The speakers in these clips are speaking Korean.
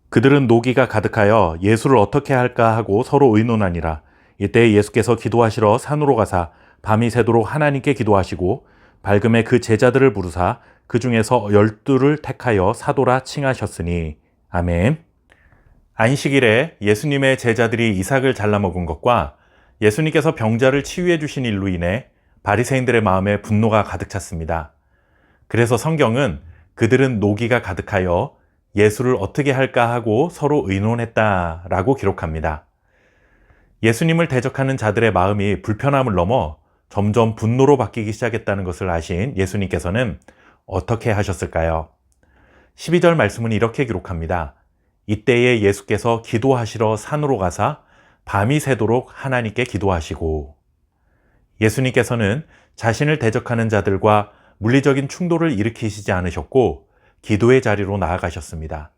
그들은 노기가 가득하여 예수를 어떻게 할까 하고 서로 의논하니라. 이때 예수께서 기도하시러 산으로 가사 밤이 새도록 하나님께 기도하시고 밝음에 그 제자들을 부르사 그 중에서 12를 택하여 사도라 칭하셨으니. 아멘. 안식일에 예수님의 제자들이 이삭을 잘라 먹은 것과 예수님께서 병자를 치유해 주신 일로 인해 바리새인들의 마음에 분노가 가득 찼습니다. 그래서 성경은 그들은 노기가 가득하여 예수를 어떻게 할까 하고 서로 의논했다라고 기록합니다. 예수님을 대적하는 자들의 마음이 불편함을 넘어 점점 분노로 바뀌기 시작했다는 것을 아신 예수님께서는 어떻게 하셨을까요? 12절 말씀은 이렇게 기록합니다. 이때에 예수께서 기도하시러 산으로 가사 밤이 새도록 하나님께 기도하시고. 예수님께서는 자신을 대적하는 자들과 물리적인 충돌을 일으키시지 않으셨고 기도의 자리로 나아가셨습니다.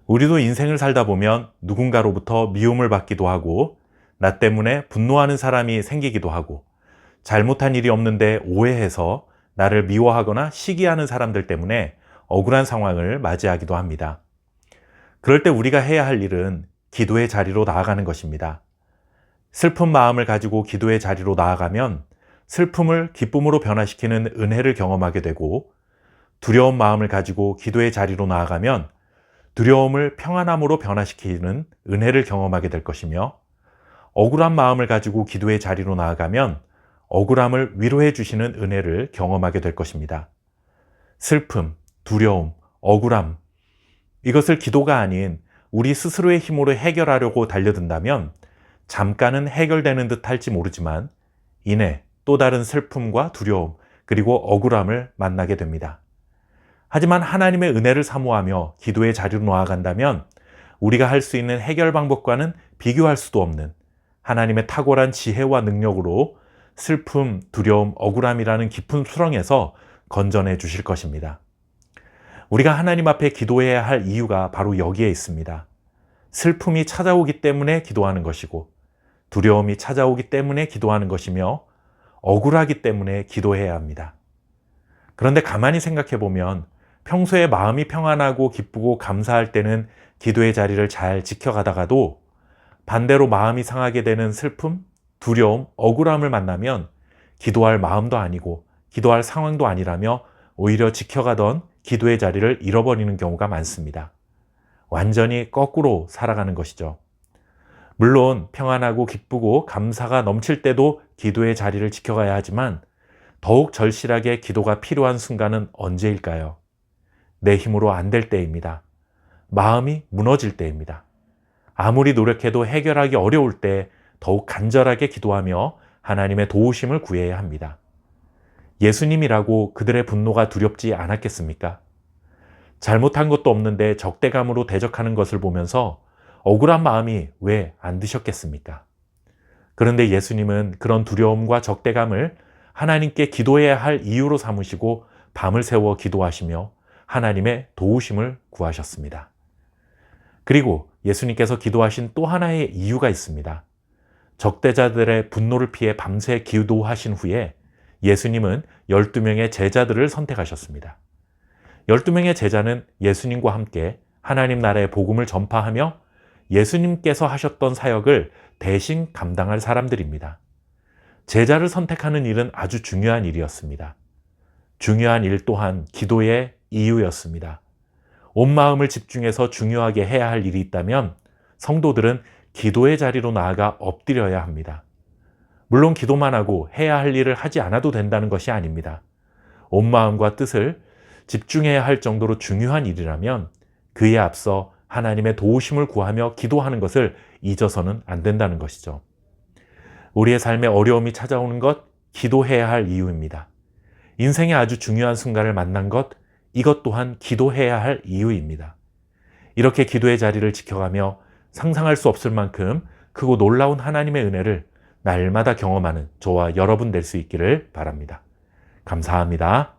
우리도 인생을 살다 보면 누군가로부터 미움을 받기도 하고 나 때문에 분노하는 사람이 생기기도 하고 잘못한 일이 없는데 오해해서 나를 미워하거나 시기하는 사람들 때문에 억울한 상황을 맞이하기도 합니다. 그럴 때 우리가 해야 할 일은 기도의 자리로 나아가는 것입니다. 슬픈 마음을 가지고 기도의 자리로 나아가면 슬픔을 기쁨으로 변화시키는 은혜를 경험하게 되고, 두려운 마음을 가지고 기도의 자리로 나아가면 두려움을 평안함으로 변화시키는 은혜를 경험하게 될 것이며, 억울한 마음을 가지고 기도의 자리로 나아가면 억울함을 위로해 주시는 은혜를 경험하게 될 것입니다. 슬픔, 두려움, 억울함, 이것을 기도가 아닌 우리 스스로의 힘으로 해결하려고 달려든다면 잠깐은 해결되는 듯 할지 모르지만 이내 또 다른 슬픔과 두려움 그리고 억울함을 만나게 됩니다. 하지만 하나님의 은혜를 사모하며 기도의 자리로 나아간다면 우리가 할 수 있는 해결 방법과는 비교할 수도 없는 하나님의 탁월한 지혜와 능력으로 슬픔, 두려움, 억울함이라는 깊은 수렁에서 건져내 주실 것입니다. 우리가 하나님 앞에 기도해야 할 이유가 바로 여기에 있습니다. 슬픔이 찾아오기 때문에 기도하는 것이고, 두려움이 찾아오기 때문에 기도하는 것이며, 억울하기 때문에 기도해야 합니다. 그런데 가만히 생각해 보면 평소에 마음이 평안하고 기쁘고 감사할 때는 기도의 자리를 잘 지켜가다가도 반대로 마음이 상하게 되는 슬픔, 두려움, 억울함을 만나면 기도할 마음도 아니고 기도할 상황도 아니라며 오히려 지켜가던 기도의 자리를 잃어버리는 경우가 많습니다. 완전히 거꾸로 살아가는 것이죠. 물론 평안하고 기쁘고 감사가 넘칠 때도 기도의 자리를 지켜가야 하지만 더욱 절실하게 기도가 필요한 순간은 언제일까요? 내 힘으로 안 될 때입니다. 마음이 무너질 때입니다. 아무리 노력해도 해결하기 어려울 때 더욱 간절하게 기도하며 하나님의 도우심을 구해야 합니다. 예수님이라고 그들의 분노가 두렵지 않았겠습니까? 잘못한 것도 없는데 적대감으로 대적하는 것을 보면서 억울한 마음이 왜 안 드셨겠습니까? 그런데 예수님은 그런 두려움과 적대감을 하나님께 기도해야 할 이유로 삼으시고 밤을 새워 기도하시며 하나님의 도우심을 구하셨습니다. 그리고 예수님께서 기도하신 또 하나의 이유가 있습니다. 적대자들의 분노를 피해 밤새 기도하신 후에 예수님은 12명의 제자들을 선택하셨습니다. 12명의 제자는 예수님과 함께 하나님 나라의 복음을 전파하며 예수님께서 하셨던 사역을 대신 감당할 사람들입니다. 제자를 선택하는 일은 아주 중요한 일이었습니다. 중요한 일 또한 기도의 이유였습니다. 온 마음을 집중해서 중요하게 해야 할 일이 있다면 성도들은 기도의 자리로 나아가 엎드려야 합니다. 물론 기도만 하고 해야 할 일을 하지 않아도 된다는 것이 아닙니다. 온 마음과 뜻을 집중해야 할 정도로 중요한 일이라면 그에 앞서 하나님의 도우심을 구하며 기도하는 것을 잊어서는 안 된다는 것이죠. 우리의 삶에 어려움이 찾아오는 것, 기도해야 할 이유입니다. 인생의 아주 중요한 순간을 만난 것, 이것 또한 기도해야 할 이유입니다. 이렇게 기도의 자리를 지켜가며 상상할 수 없을 만큼 크고 놀라운 하나님의 은혜를 날마다 경험하는 저와 여러분 될 수 있기를 바랍니다. 감사합니다.